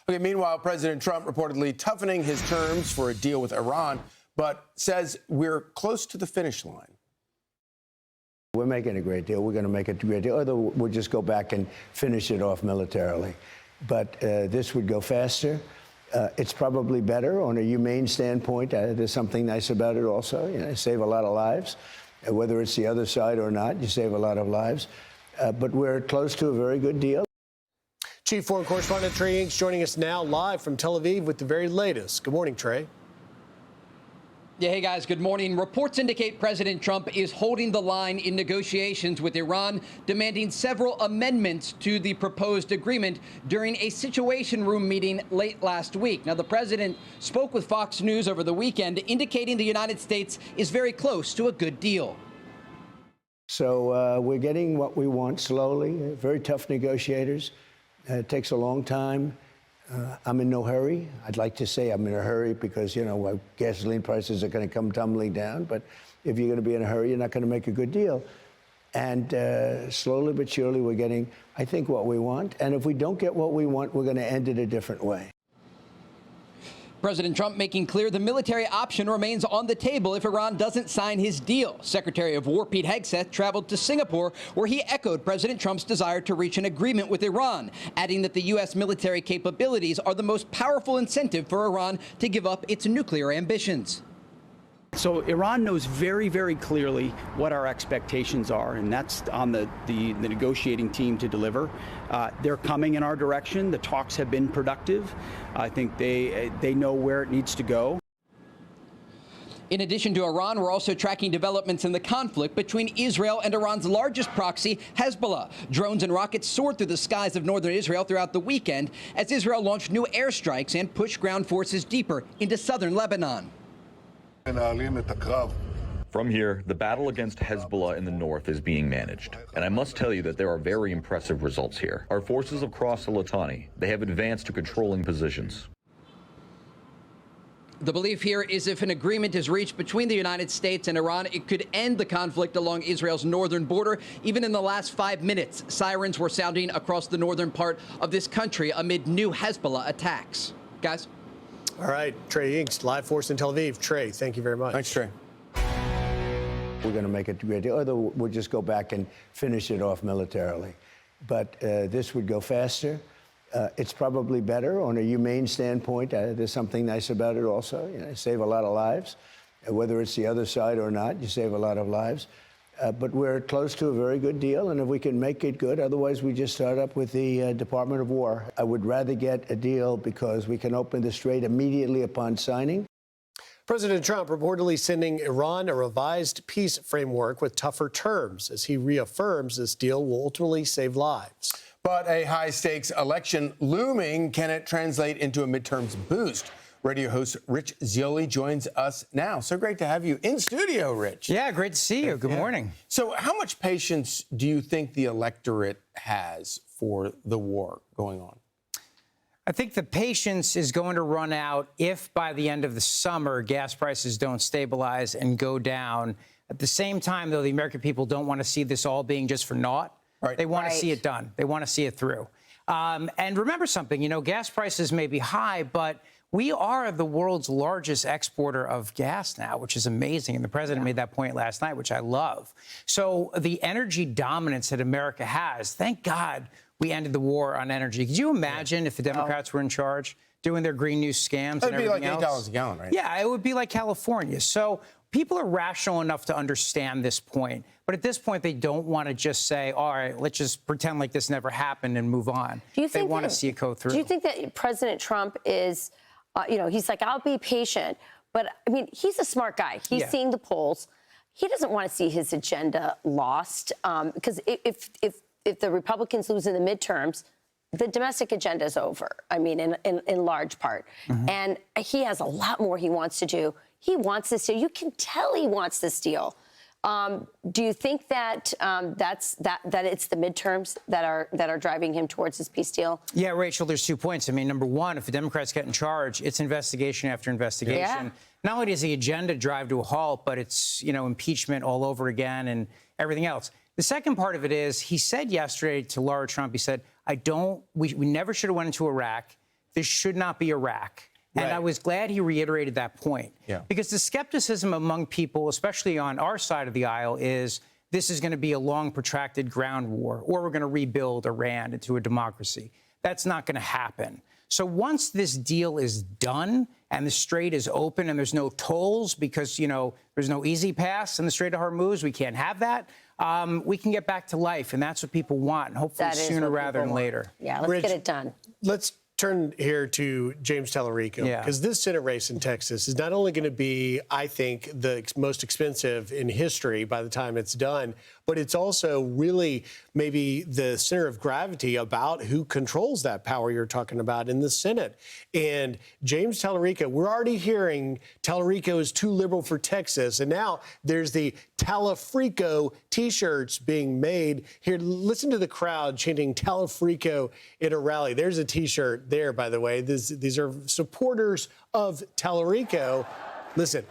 Okay, meanwhile, President Trump reportedly toughening his terms for a deal with Iran, but says we're close to the finish line. We're making a great deal. We're going to make a great deal. Or we'll just go back and finish it off militarily. But this would go faster. It's probably better on a humane standpoint. There's something nice about it also. You know, save a lot of lives. Whether it's the other side or not, you save a lot of lives. But we're close to a very good deal. Chief Foreign Correspondent Trey Inks joining us now live from Tel Aviv with the very latest. Good morning, Trey. Yeah, hey guys, good morning. Reports indicate President Trump is holding the line in negotiations with Iran, demanding several amendments to the proposed agreement during a Situation Room meeting late last week. Now, the president spoke with Fox News over the weekend, indicating the United States is very close to a good deal. So we're getting what we want slowly. Very tough negotiators. It takes a long time. I'm in no hurry. I'd like to say I'm in a hurry because, you know, gasoline prices are going to come tumbling down. But if you're going to be in a hurry, you're not going to make a good deal. And slowly but surely, we're getting, I think, what we want. And if we don't get what we want, we're going to end it a different way. President Trump making clear the military option remains on the table if Iran doesn't sign his deal. Secretary of War Pete Hegseth traveled to Singapore, where he echoed President Trump's desire to reach an agreement with Iran, adding that the U.S. military capabilities are the most powerful incentive for Iran to give up its nuclear ambitions. So Iran knows very, very clearly what our expectations are, and that's on the negotiating team to deliver. They're coming in our direction. The talks have been productive. I think they know where it needs to go. In addition to Iran, we're also tracking developments in the conflict between Israel and Iran's largest proxy, Hezbollah. Drones and rockets soared through the skies of northern Israel throughout the weekend as Israel launched new airstrikes and pushed ground forces deeper into southern Lebanon. From here, the battle against Hezbollah in the north is being managed. And I must tell you that there are very impressive results here. Our forces have crossed the Litani. They have advanced to controlling positions. The belief here is if an agreement is reached between the United States and Iran, it could end the conflict along Israel's northern border. Even in the last 5 minutes, sirens were sounding across the northern part of this country amid new Hezbollah attacks. Guys? All right, Trey Inks, live for us in Tel Aviv. Trey, thank you very much. Thanks, Trey. We're going to make a great deal. Or we'll just go back and finish it off militarily. But this would go faster. It's probably better on a humane standpoint. There's something nice about it also. You know, save a lot of lives. Whether it's the other side or not, you save a lot of lives. But we're close to a very good deal, and if we can make it good, otherwise we just start up with the Department of War. I would rather get a deal because we can open the strait immediately upon signing. President Trump reportedly sending Iran a revised peace framework with tougher terms as he reaffirms this deal will ultimately save lives. But a high-stakes election looming. Can it translate into a midterms boost? Radio host Rich Zeoli joins us now. So great to have you in studio, Rich. Yeah, great to see you. Good morning. So how much patience do you think the electorate has for the war going on? I think the patience is going to run out if by the end of the summer gas prices don't stabilize and go down. At the same time, though, the American people don't want to see this all being just for naught. Right. They want to see it done. They want to see it through. And remember something, you know, gas prices may be high, but we are the world's largest exporter of gas now, which is amazing. And the president made that point last night, which I love. So the energy dominance that America has, thank God we ended the war on energy. Could you imagine if the Democrats were in charge doing their green news scams and everything else? It would be like $8 a gallon, right? Yeah, it would be like California. So people are rational enough to understand this point. But at this point, they don't want to just say, all right, let's just pretend like this never happened and move on. They want to see it go through. Do you think that President Trump is, you know, he's like, I'll be patient. But, I mean, he's a smart guy. He's seeing the polls. He doesn't want to see his agenda lost. Because if the Republicans lose in the midterms, the domestic agenda is over, I mean, in large part. And he has a lot more he wants to do. He wants this deal. You can tell he wants this deal. Do you think that that it's the midterms that are driving him towards this peace deal? Yeah, Rachel, there's 2 points. I mean, number one, if the Democrats get in charge, it's investigation after investigation. Yeah. Not only does the agenda drive to a halt, but it's, you know, impeachment all over again and everything else. The second part of it is he said yesterday to Laura Trump, he said, we never should have went into Iraq. this should not be Iraq. And Right. I was glad he reiterated that point. Yeah. Because the skepticism among people, especially on our side of the aisle, is this is going to be a long, protracted ground war, or we're going to rebuild Iran into a democracy. That's not going to happen. So once this deal is done and the Strait is open and there's no tolls because, there's no easy pass in the Strait of Hormuz, we can't have that, we can get back to life. And that's what people want, and hopefully That is sooner what rather people than want. later. Yeah, let's Rich, get it done. Let's turn here to James Tallarico, Yeah. because this Senate race in Texas is not only going to be, I think, the most expensive in history by the time it's done, but it's also really maybe the center of gravity about who controls that power you're talking about in the Senate. And James Tallarico, we're already hearing Tallarico is too liberal for Texas, and now there's the Talafrico T-shirts being made. Here, listen to the crowd chanting Talafrico in a rally. There's a T-shirt there, by the way. These are supporters of Tallarico. Listen.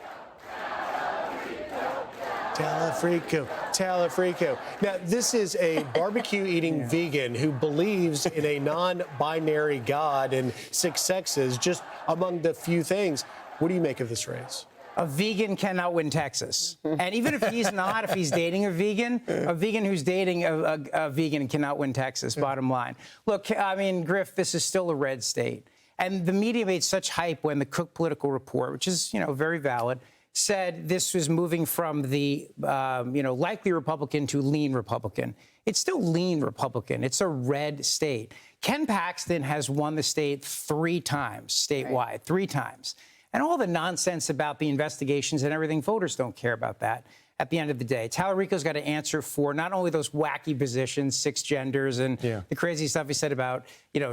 Talafrico, Talafrico. Now, this is a barbecue-eating vegan who believes in a non-binary God and 6 sexes, just among the few things. What do you make of this race? A vegan cannot win Texas. And even if he's not, if he's dating a vegan who's dating a vegan cannot win Texas, bottom line. Look, I mean, Griff, this is still a red state. And the media made such hype when the Cook Political Report, which is, very valid, said this was moving from the, likely Republican to lean Republican. It's still lean Republican. It's a red state. Ken Paxton has won the state 3 times statewide, right. 3 times. And all the nonsense about the investigations and everything, voters don't care about that at the end of the day. Tallarico's got to answer for not only those wacky positions, 6 genders, and the crazy stuff he said about,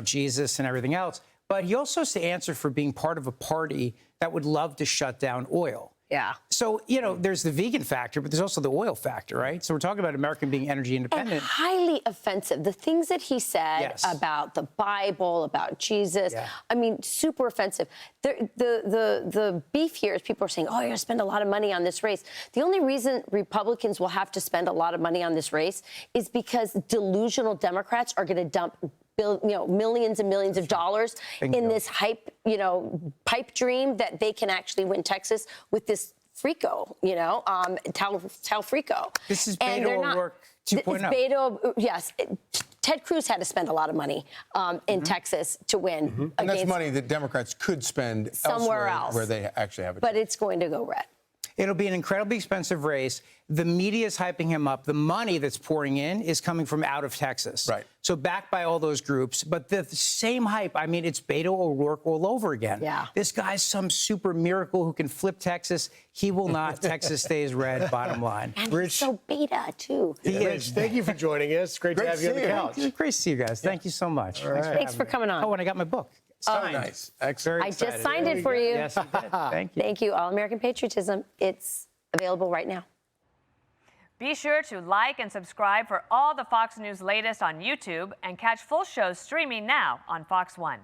Jesus and everything else, but he also has to answer for being part of a party that would love to shut down oil. Yeah. So, there's the vegan factor, but there's also the oil factor, right? So we're talking about America being energy independent. And highly offensive. The things that he said about the Bible, about Jesus, I mean, super offensive. The beef here is people are saying, oh, you're going to spend a lot of money on this race. The only reason Republicans will have to spend a lot of money on this race is because delusional Democrats are going to dump millions and millions of dollars in this hype, pipe dream that they can actually win Texas with this Frico, Talafrico. This is Beto O'Rourke 2.0. Beto, yes. Ted Cruz had to spend a lot of money in Texas to win. And that's money that Democrats could spend somewhere else where they actually have it. But it's going to go red. It'll be an incredibly expensive race. The media is hyping him up. The money that's pouring in is coming from out of Texas. Right. So backed by all those groups. But the same hype, I mean, it's Beto O'Rourke all over again. Yeah. This guy's some super miracle who can flip Texas. He will not. Texas stays red, bottom line. And he's so beta, too. Rich, thank you for joining us. Great to have you on the couch. Great to see you guys. Thank you so much. Thanks for coming on. Oh, and I got my book. Oh, nice. Excellent. I just signed it for you. Yes, you did. Thank you. Thank you. All American Patriotism. It's available right now. Be sure to like and subscribe for all the Fox News latest on YouTube and catch full shows streaming now on Fox One.